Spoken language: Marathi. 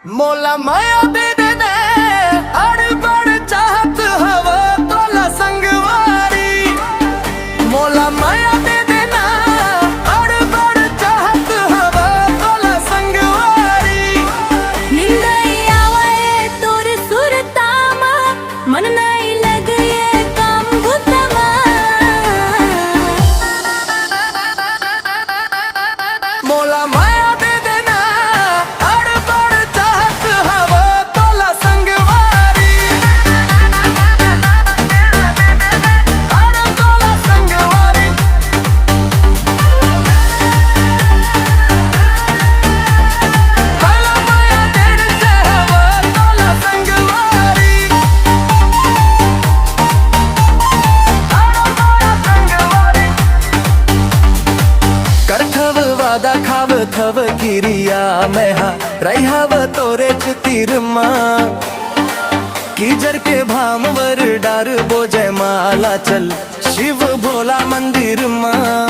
मोला माया दे दे दे अड़बड़ चाहत हव तोला संगवारी। मोला माया दे दे ना अड़बड़ चाहत हव तोला संगवारी। निंदई आवे तोर सुरतामा मन नहीं लगे काम भूतमा। मोला माया दे दे ना अड़बड़ चाहत हव तोला संगवारी। अड़ तोला संगवारी। मोला माया दे दे हव तोला संगवारी। अड़ तोला संगवारी। करथव वादा खाव थव किरिया मैहा रहिहाव तोरे तीर माँ। कीजर के भाम वर डार बोजय माला चल शिव भोला मंदिर माँ।